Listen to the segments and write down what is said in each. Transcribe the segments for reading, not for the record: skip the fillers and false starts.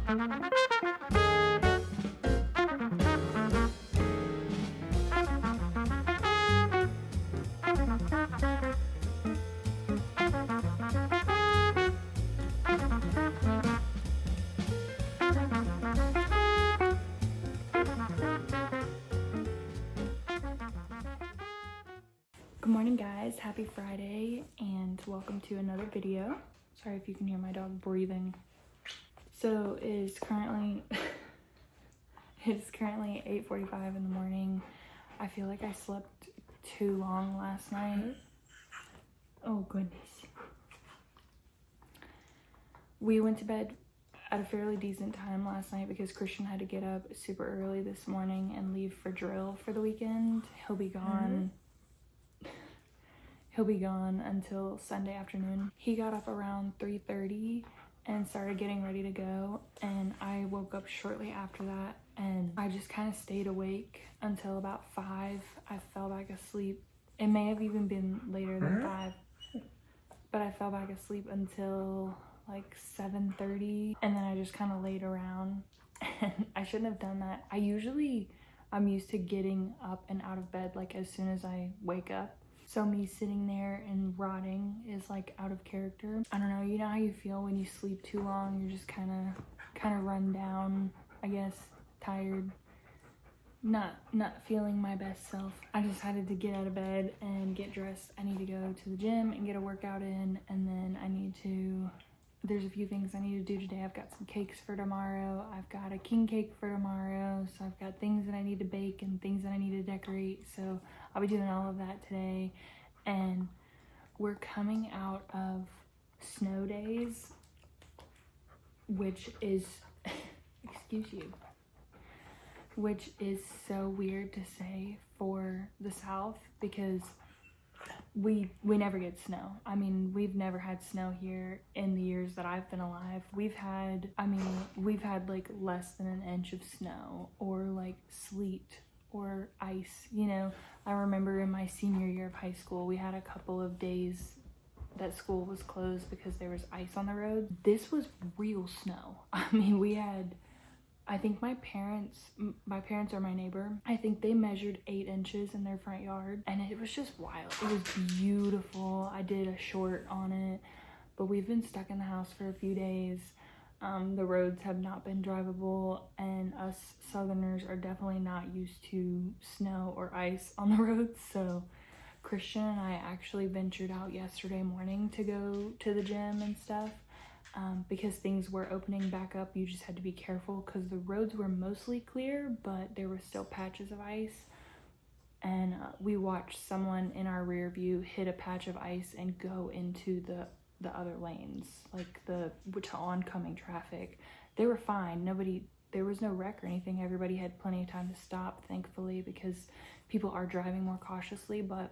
Good morning guys, happy Friday and welcome to another video. Sorry if you can hear my dog breathing. So it is currently 8:45 in the morning. I feel like I slept too long last night. Oh goodness. We went to bed at a fairly decent time last night because Christian had to get up super early this morning and leave for drill for the weekend. He'll be gone until Sunday afternoon. He got up around 3:30 and started getting ready to go, and I woke up shortly after that and I just kind of stayed awake until about 5. I fell back asleep. It may have even been later than 5, but I fell back asleep until like 7:30, and then I just kind of laid around. And I shouldn't have done that. I'm used to getting up and out of bed like as soon as I wake up. So me sitting there and rotting is like out of character. I don't know, you know how you feel when you sleep too long? You're just kind of run down, I guess, tired, not feeling my best self. I decided to get out of bed and get dressed. I need to go to the gym and get a workout in, and then there's a few things I need to do today. I've got some cakes for tomorrow. I've got a king cake for tomorrow. So I've got things that I need to bake and things that I need to decorate. So I'll be doing all of that today. And we're coming out of snow days, which is, which is so weird to say for the South because we never get snow. I mean, we've never had snow here in the years that I've been alive. We've had like less than an inch of snow or like sleet or ice, you know. I remember in my senior year of high school, we had a couple of days that school was closed because there was ice on the road. This was real snow. I mean, I think my parents are my neighbor. I think they measured 8 inches in their front yard, and it was just wild. It was beautiful. I did a short on it, but we've been stuck in the house for a few days. The roads have not been drivable, and us Southerners are definitely not used to snow or ice on the roads. So Christian and I actually ventured out yesterday morning to go to the gym and stuff. Because things were opening back up. You just had to be careful because the roads were mostly clear, but there were still patches of ice. And we watched someone in our rear view hit a patch of ice and go into the other lanes, like to oncoming traffic. They were fine. There was no wreck or anything. Everybody had plenty of time to stop, thankfully, because people are driving more cautiously. But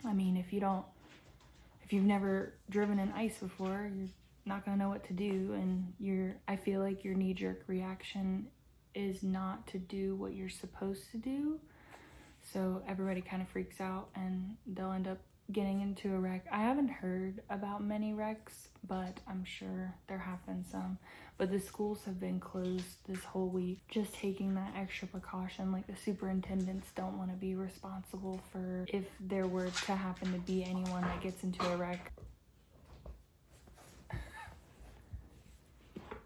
I mean, if you've never driven in ice before, you're not gonna know what to do, and I feel like your knee-jerk reaction is not to do what you're supposed to do, so everybody kind of freaks out and they'll end up getting into a wreck. I haven't heard about many wrecks, but I'm sure there have been some. But the schools have been closed this whole week, just taking that extra precaution. Like, the superintendents don't want to be responsible for if there were to happen to be anyone that gets into a wreck.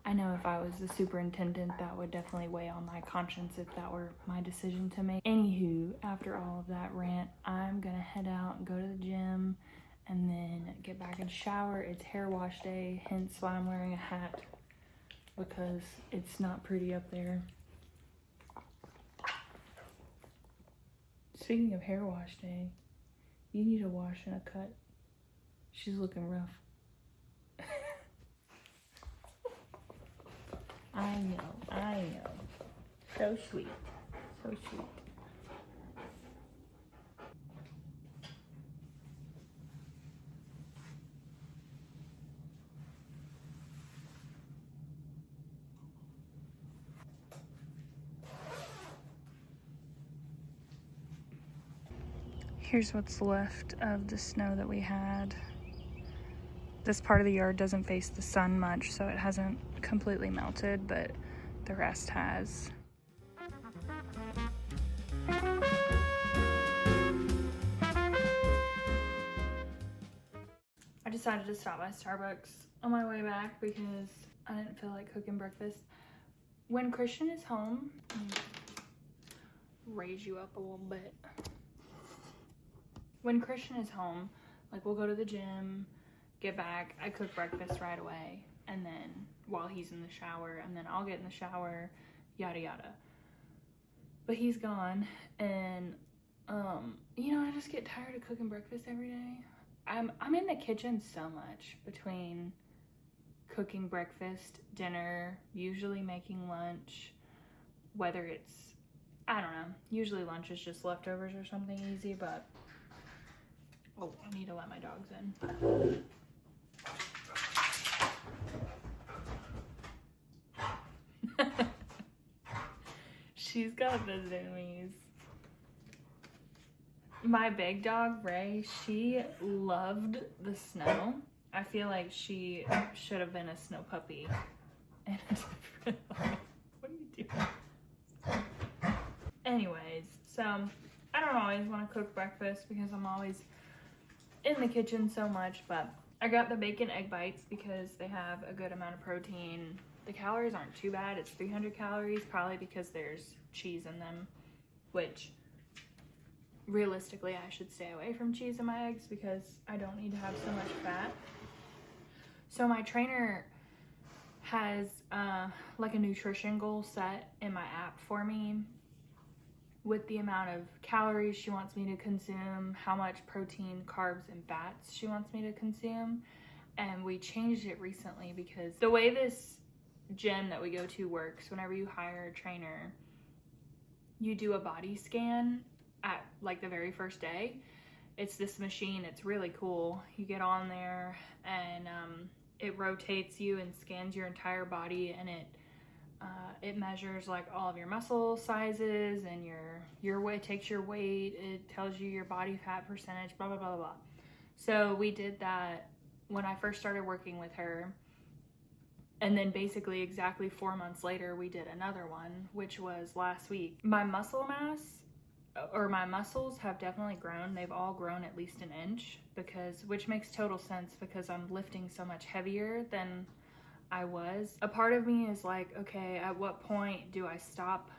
I know if I was the superintendent, that would definitely weigh on my conscience if that were my decision to make. Anywho, after all of that rant, I'm gonna head out and go to the gym and then get back in the shower. It's hair wash day, hence why I'm wearing a hat, because it's not pretty up there. Speaking of hair wash day, you need a wash and a cut. She's looking rough. I know. So sweet. So sweet. Here's what's left of the snow that we had. This part of the yard doesn't face the sun much, so it hasn't completely melted, but the rest has. I decided to stop by Starbucks on my way back because I didn't feel like cooking breakfast. When Christian is home, raise you up a little bit. When Christian is home, like we'll go to the gym, get back, I cook breakfast right away, and then while he's in the shower, and then I'll get in the shower, yada yada. But he's gone, and you know, I just get tired of cooking breakfast every day. I'm in the kitchen so much between cooking breakfast, dinner, usually making lunch, whether it's, I don't know, usually lunch is just leftovers or something easy, but oh, I need to let my dogs in. She's got the zoomies. My big dog, Ray, she loved the snow. I feel like she should have been a snow puppy. What are you doing? Anyways, so I don't always want to cook breakfast because I'm always in the kitchen so much, but I got the bacon egg bites because they have a good amount of protein. The calories aren't too bad. It's 300 calories, probably because there's cheese in them, which realistically I should stay away from cheese in my eggs because I don't need to have so much fat. So my trainer has like a nutrition goal set in my app for me with the amount of calories she wants me to consume, how much protein, carbs, and fats she wants me to consume. And we changed it recently because the way this gym that we go to works, whenever you hire a trainer, you do a body scan at like the very first day. It's this machine, it's really cool. You get on there and it rotates you and scans your entire body, and it measures like all of your muscle sizes and your weight, takes your weight, it tells you your body fat percentage, blah blah blah blah. So we did that when I first started working with her, and then basically exactly 4 months later we did another one, which was last week. My muscle mass, or my muscles, have definitely grown. They've all grown at least an inch, which makes total sense because I'm lifting so much heavier than I was. A part of me is like, okay, at what point do I stop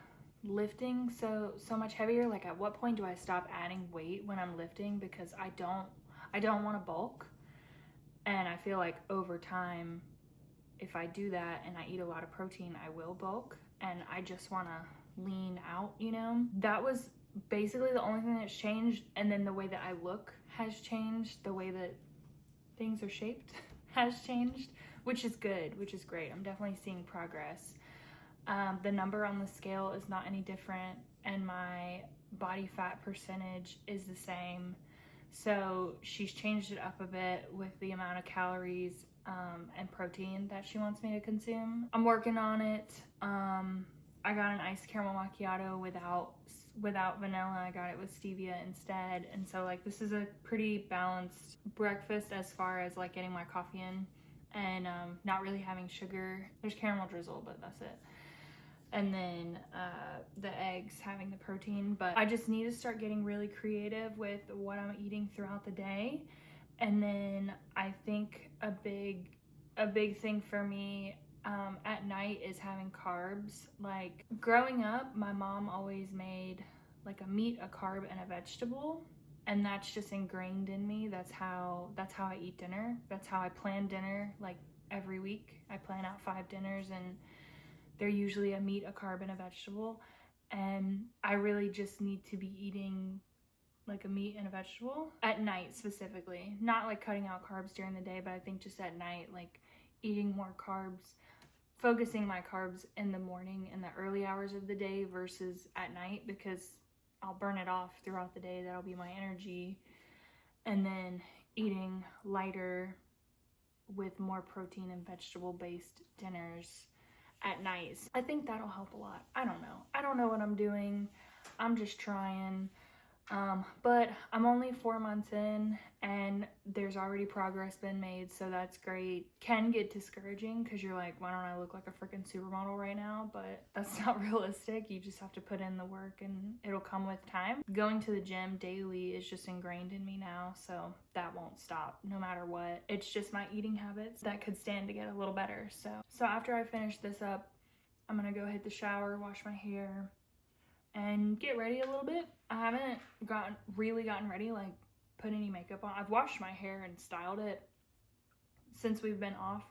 lifting so much heavier? Like, at what point do I stop adding weight when I'm lifting? Because I don't want to bulk, and I feel like over time, if I do that and I eat a lot of protein, I will bulk, and I just want to lean out, you know? That was basically the only thing that's changed. And then the way that I look has changed, the way that things are shaped has changed, which is good, which is great. I'm definitely seeing progress. The number on the scale is not any different, and my body fat percentage is the same. So she's changed it up a bit with the amount of calories and protein that she wants me to consume. I'm working on it. I got an iced caramel macchiato without vanilla. I got it with stevia instead. And so like this is a pretty balanced breakfast as far as like getting my coffee in and not really having sugar. There's caramel drizzle, but that's it. And then the eggs having the protein. But I just need to start getting really creative with what I'm eating throughout the day. And then I think a big thing for me at night is having carbs. Like growing up, my mom always made like a meat, a carb, and a vegetable, and that's just ingrained in me. That's how I eat dinner. That's how I plan dinner. Like every week I plan out 5 dinners, and they're usually a meat, a carb, and a vegetable. And I really just need to be eating like a meat and a vegetable at night specifically. Not like cutting out carbs during the day, but I think just at night, like eating more carbs, focusing my carbs in the morning in the early hours of the day versus at night, because I'll burn it off throughout the day. That'll be my energy. And then eating lighter with more protein and vegetable based dinners at night. I think that'll help a lot. I don't know what I'm doing. I'm just trying. But I'm only 4 months in and there's already progress been made, so that's great. Can get discouraging because you're like, why don't I look like a freaking supermodel right now? But that's not realistic. You just have to put in the work and it'll come with time. Going to the gym daily is just ingrained in me now, so that won't stop no matter what. It's just my eating habits that could stand to get a little better. So after I finish this up, I'm gonna go hit the shower, wash my hair, and get ready a little bit. I haven't really gotten ready, like put any makeup on. I've washed my hair and styled it since we've been off,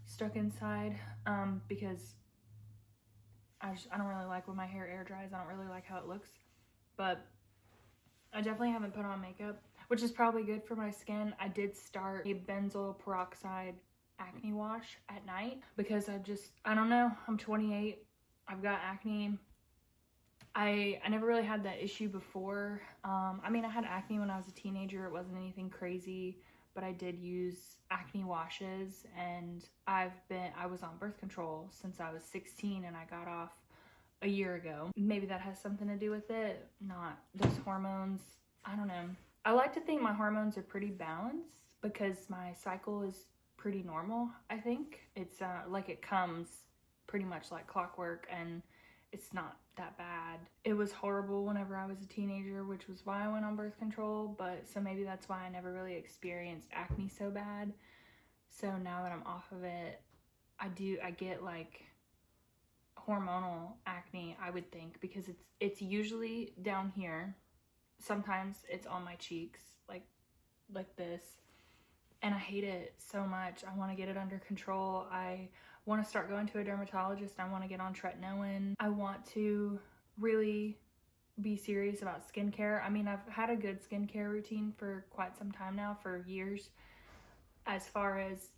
stuck inside, because I don't really like when my hair air dries. I don't really like how it looks, but I definitely haven't put on makeup, which is probably good for my skin. I did start a benzoyl peroxide acne wash at night because I don't know, I'm 28, I've got acne. I never really had that issue before. I mean, I had acne when I was a teenager. It wasn't anything crazy, but I did use acne washes, and I was on birth control since I was 16 and I got off a year ago. Maybe that has something to do with it. Not those hormones. I don't know. I like to think my hormones are pretty balanced because my cycle is pretty normal, I think. It's like it comes pretty much like clockwork, and it's not that bad. It was horrible whenever I was a teenager, which was why I went on birth control, but so maybe that's why I never really experienced acne so bad. So now that I'm off of it, I get like hormonal acne, I would think, because it's usually down here. Sometimes it's on my cheeks, like this. And I hate it so much. I want to get it under control. I want to start going to a dermatologist. I want to get on tretinoin. I want to really be serious about skincare. I mean, I've had a good skincare routine for quite some time now, for years, as far as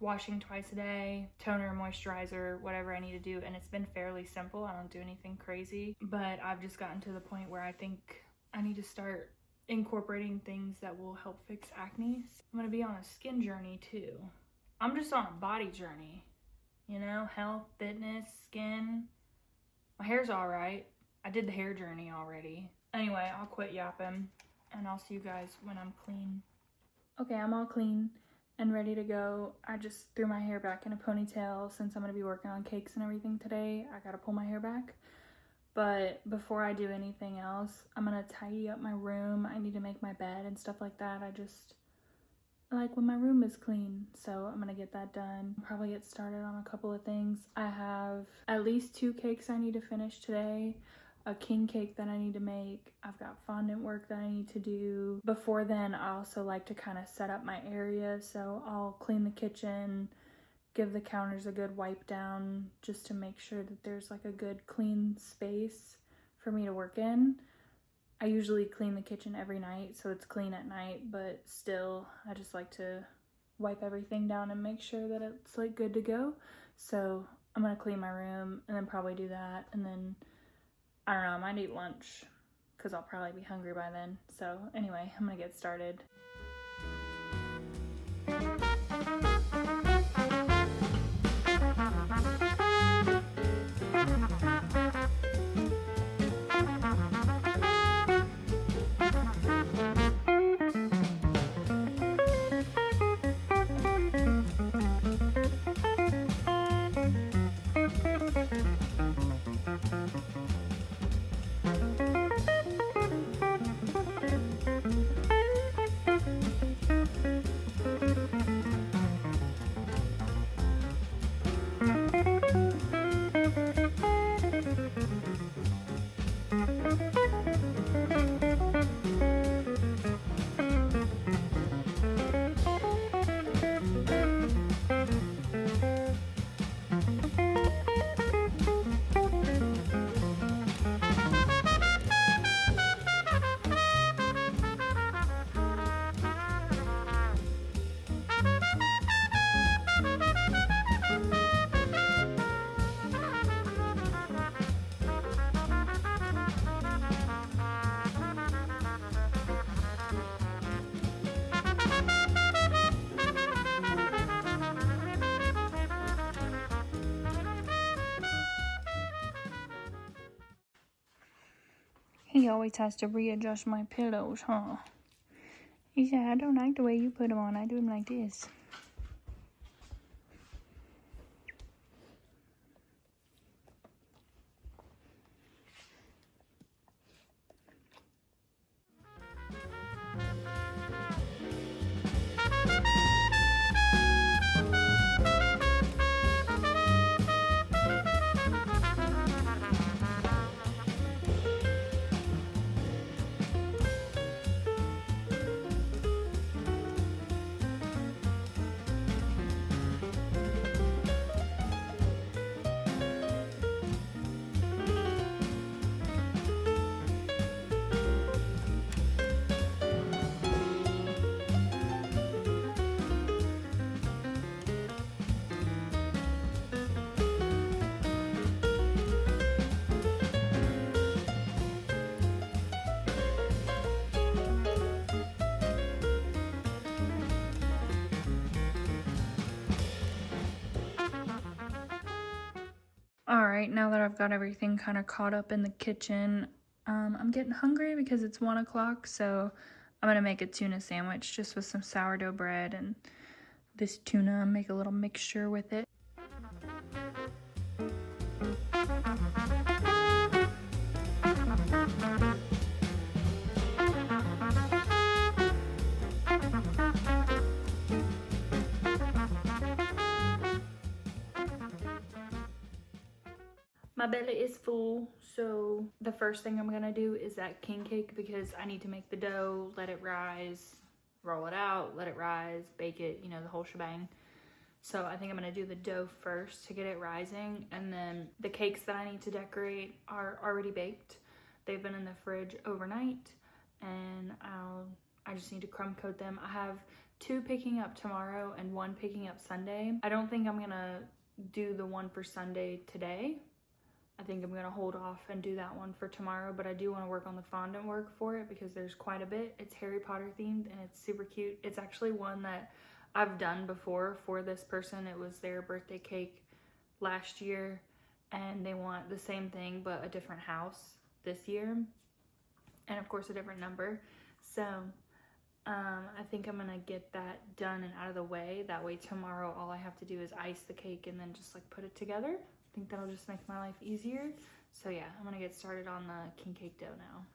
washing twice a day, toner, moisturizer, whatever I need to do, and it's been fairly simple. I don't do anything crazy, but I've just gotten to the point where I think I need to start incorporating things that will help fix acne. I'm gonna be on a skin journey too. I'm just on a body journey, you know, health, fitness, skin. My hair's all right. I did the hair journey already. Anyway, I'll quit yapping and I'll see you guys when I'm clean. Okay, I'm all clean and ready to go. I just threw my hair back in a ponytail since I'm gonna be working on cakes and everything today. I gotta pull my hair back. But before I do anything else, I'm gonna tidy up my room. I need to make my bed and stuff like that. I just like when my room is clean, so I'm gonna get that done. Probably get started on a couple of things. I have at least 2 cakes I need to finish today, a king cake that I need to make. I've got fondant work that I need to do. Before then, I also like to kind of set up my area, so I'll clean the kitchen, give the counters a good wipe down just to make sure that there's like a good clean space for me to work in. I usually clean the kitchen every night, so it's clean at night, but still I just like to wipe everything down and make sure that it's like good to go. So I'm gonna clean my room and then probably do that, and then I don't know, I might eat lunch because I'll probably be hungry by then. So anyway, I'm gonna get started. He always has to readjust my pillows, huh? He said, I don't like the way you put them on. I do them like this. Alright, now that I've got everything kind of caught up in the kitchen, I'm getting hungry because it's 1 o'clock, so I'm going to make a tuna sandwich just with some sourdough bread and this tuna, make a little mixture with it. My belly is full, so the first thing I'm gonna do is that king cake because I need to make the dough, let it rise, roll it out, let it rise, bake it, you know, the whole shebang. So I think I'm gonna do the dough first to get it rising, and then the cakes that I need to decorate are already baked. They've been in the fridge overnight, and I just need to crumb coat them. I have 2 picking up tomorrow and 1 picking up Sunday. I don't think I'm gonna do the one for Sunday today. I think I'm gonna hold off and do that one for tomorrow, but I do want to work on the fondant work for it because there's quite a bit. It's Harry Potter themed and it's super cute. It's actually one that I've done before for this person. It was their birthday cake last year and they want the same thing but a different house this year, and of course a different number. So I think I'm gonna get that done and out of the way. That way tomorrow all I have to do is ice the cake and then just like put it together. I think that'll just make my life easier. So yeah, I'm gonna get started on the king cake dough now.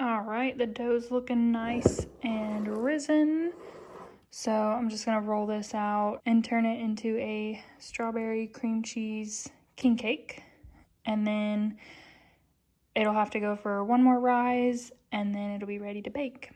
Alright, the dough's looking nice and risen. So I'm just gonna roll this out and turn it into a strawberry cream cheese king cake. And then it'll have to go for 1 more rise and then it'll be ready to bake.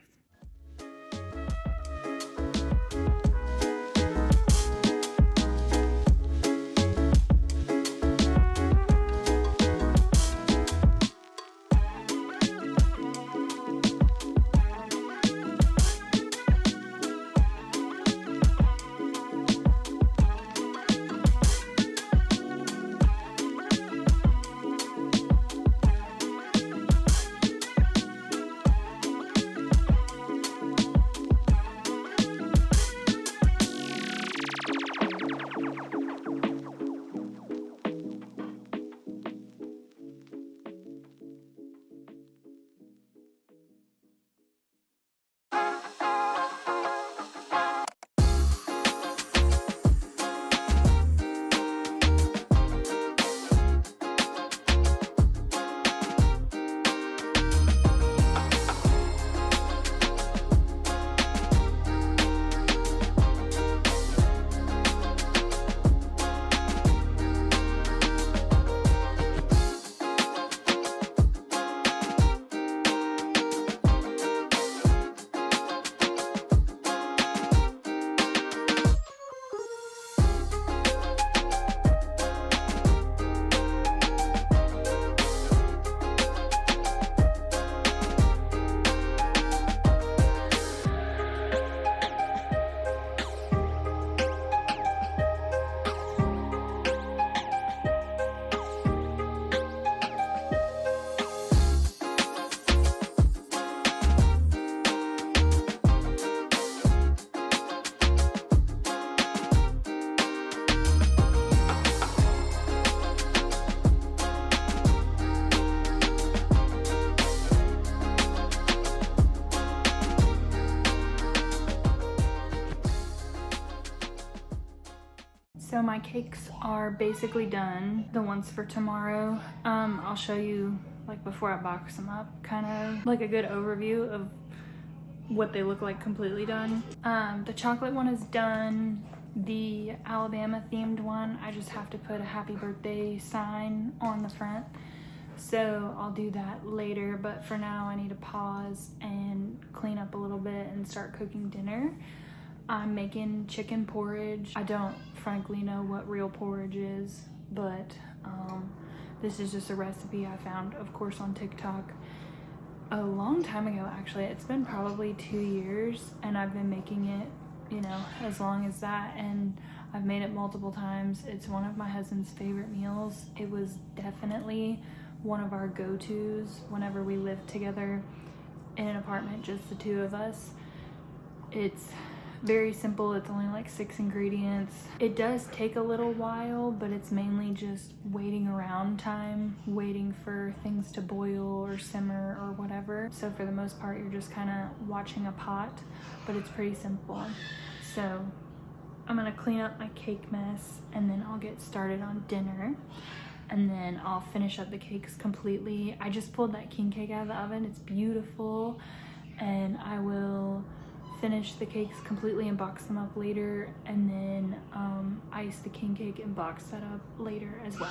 my cakes are basically done, the ones for tomorrow. I'll show you, like, before I box them up, kind of like a good overview of what they look like completely done. The chocolate one is done. The Alabama themed one, I just have to put a happy birthday sign on the front. So I'll do that later, but for now I need to pause and clean up a little bit and start cooking dinner. I'm making chicken porridge. I don't frankly know what real porridge is, but this is just a recipe I found, of course, on TikTok a long time ago. Actually, it's been probably 2 years, and I've been making it, you know, as long as that, and I've made it multiple times. It's one of my husband's favorite meals. It was definitely one of our go-tos whenever we lived together in an apartment, just the two of us. It's very simple. It's only like 6 ingredients. It does take a little while, but it's mainly just waiting around time, waiting for things to boil or simmer or whatever. So for the most part, you're just kind of watching a pot, but it's pretty simple. So I'm gonna clean up my cake mess, and then I'll get started on dinner, and then I'll finish up the cakes completely. I just pulled that king cake out of the oven. It's beautiful, and I will finish the cakes completely and box them up later, and then ice the king cake and box that up later as well.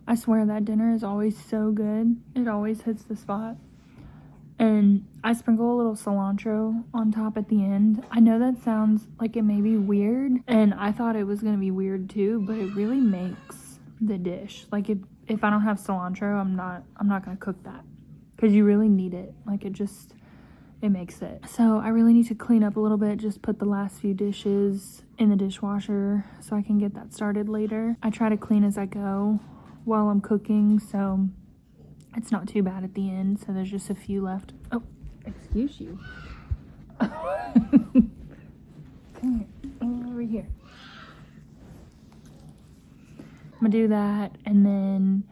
I swear that dinner is always so good. It always hits the spot. And I sprinkle a little cilantro on top at the end. I know that sounds like it may be weird, and I thought it was gonna be weird too, but it really makes the dish. Like, if I don't have cilantro, I'm not gonna cook that, because you really need it. Like, it makes it. So I really need to clean up a little bit, just put the last few dishes in the dishwasher so I can get that started later. I try to clean as I go while I'm cooking, so it's not too bad at the end. So there's just a few left. Oh, excuse you. Come here, over here. I'm gonna do that and then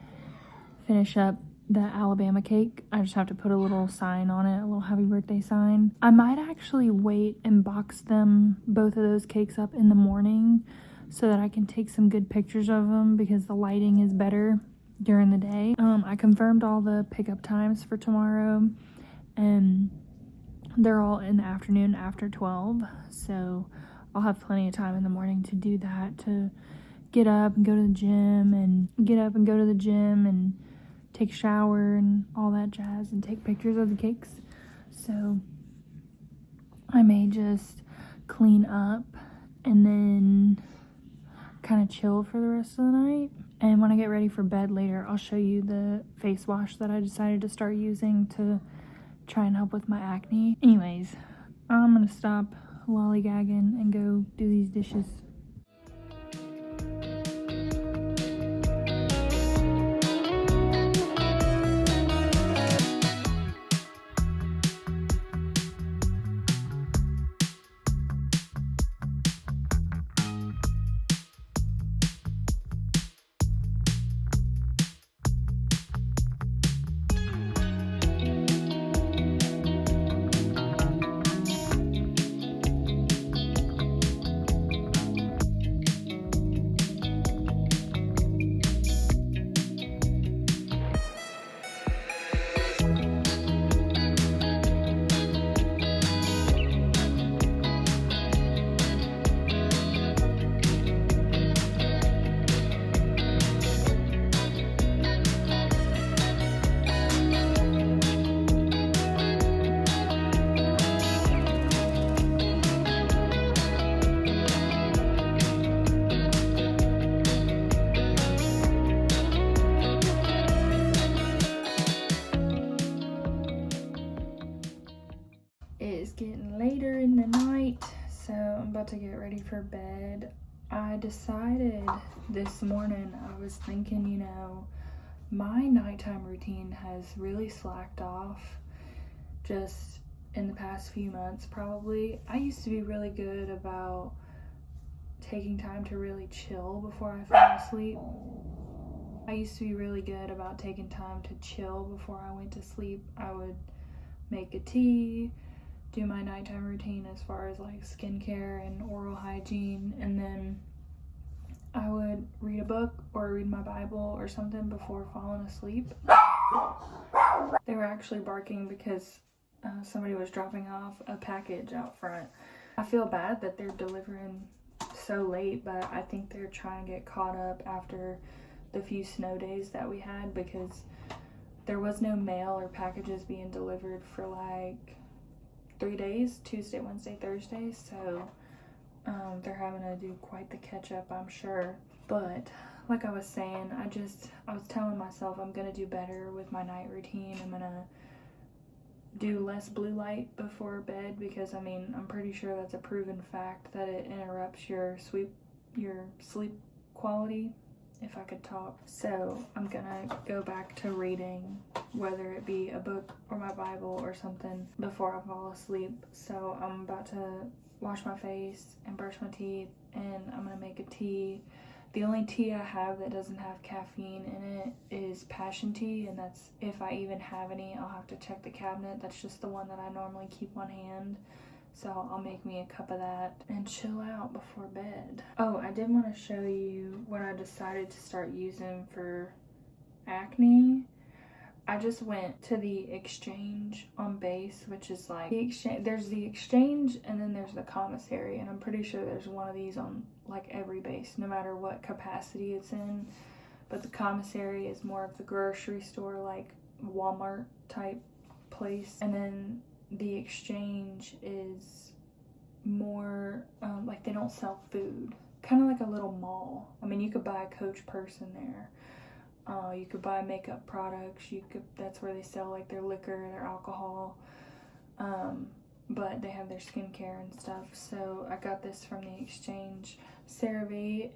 finish up the Alabama cake. I just have to put a little sign on it, a little happy birthday sign. I might actually wait and box both of those cakes up in the morning, so that I can take some good pictures of them, because the lighting is better during the day. I confirmed all the pickup times for tomorrow, and they're all in the afternoon after 12, so I'll have plenty of time in the morning to do that, to get up and go to the gym and take a shower and all that jazz and take pictures of the cakes. So I may just clean up and then kind of chill for the rest of the night. And when I get ready for bed later, I'll show you the face wash that I decided to start using to try and help with my acne. Anyways, I'm gonna stop lollygagging and go do these dishes. later in the night, so I'm about to get ready for bed. I decided this morning, I was thinking, you know, my nighttime routine has really slacked off just in the past few months probably. I used to be really good about taking time to really chill before I fell asleep. I used to be really good about taking time to chill before I went to sleep. I would make a tea, do my nighttime routine as far as like skincare and oral hygiene, and then I would read a book or read my Bible or something before falling asleep. They were actually barking because somebody was dropping off a package out front. I feel bad that they're delivering so late, but I think they're trying to get caught up after the few snow days that we had, because there was no mail or packages being delivered for like 3 days, Tuesday, Wednesday, Thursday, so they're having to do quite the catch up, I'm sure. But like I was saying, I was telling myself I'm gonna do better with my night routine. I'm gonna do less blue light before bed, because I mean, I'm pretty sure that's a proven fact that it interrupts your sleep quality, if I could talk. So I'm gonna go back to reading, whether it be a book or my Bible or something, before I fall asleep. So I'm about to wash my face and brush my teeth, and I'm gonna make a tea. The only tea I have that doesn't have caffeine in it is passion tea, and that's, if I even have any, I'll have to check the cabinet. That's just the one that I normally keep on hand. So I'll make me a cup of that and chill out before bed. Oh, I did want to show you what I decided to start using for acne. I just went to the Exchange on Base, which is like the Exchange. There's the Exchange and then there's the Commissary, and I'm pretty sure there's one of these on like every base, no matter what capacity it's in. But the Commissary is more of the grocery store, like Walmart type place, and then the Exchange is more like they don't sell food, kind of like a little mall. I mean, you could buy a Coach purse in there. You could buy makeup products. That's where they sell like their liquor, their alcohol. But they have their skincare and stuff. So I got this from the Exchange. CeraVe.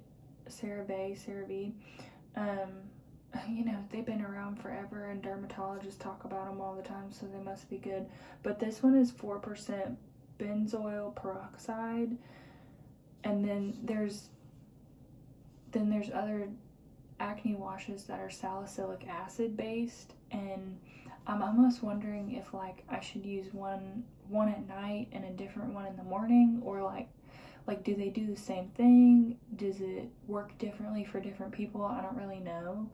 You know, they've been around forever, and dermatologists talk about them all the time, so they must be good. But this one is 4% benzoyl peroxide, and then there's other acne washes that are salicylic acid based, and I'm almost wondering if like I should use one at night and a different one in the morning, or like do they do the same thing? Does it work differently for different people? I don't really know.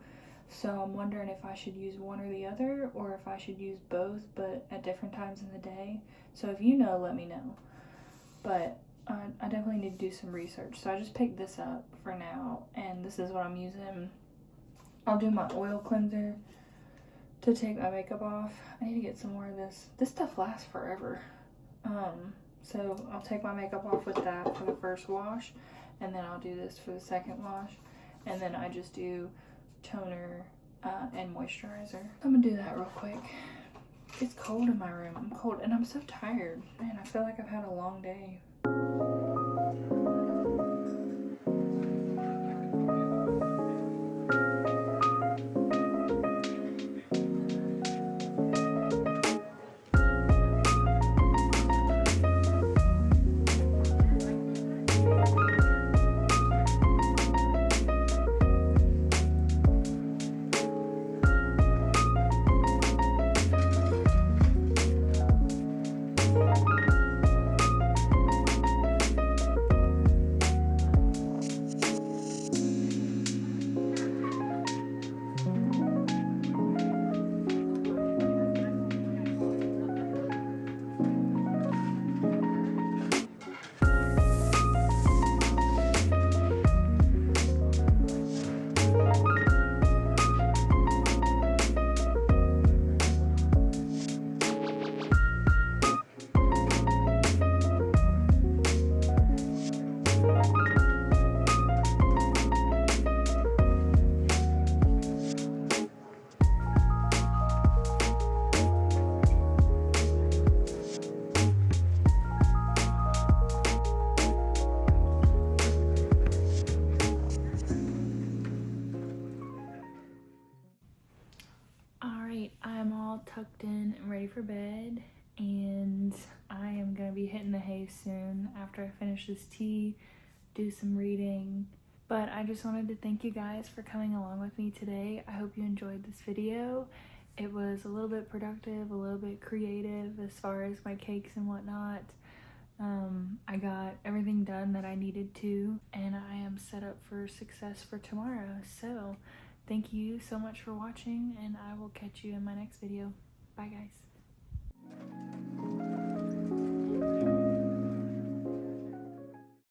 So I'm wondering if I should use one or the other, or if I should use both but at different times in the day. So if you know, let me know. But I definitely need to do some research. So I just picked this up for now, and this is what I'm using. I'll do my oil cleanser to take my makeup off. I need to get some more of this. This stuff lasts forever. So I'll take my makeup off with that for the first wash, and then I'll do this for the second wash, and then I just do toner and moisturizer. I'm gonna do that real quick. It's cold in my room. I'm cold, and I'm so tired. Man, I feel like I've had a long day. for bed, and I am gonna be hitting the hay soon after I finish this tea, do some reading. But I just wanted to thank you guys for coming along with me today. I hope you enjoyed this video. It was a little bit productive, a little bit creative as far as my cakes and whatnot. I got everything done that I needed to, and I am set up for success for tomorrow. So thank you so much for watching, and I will catch you in my next video. Bye guys.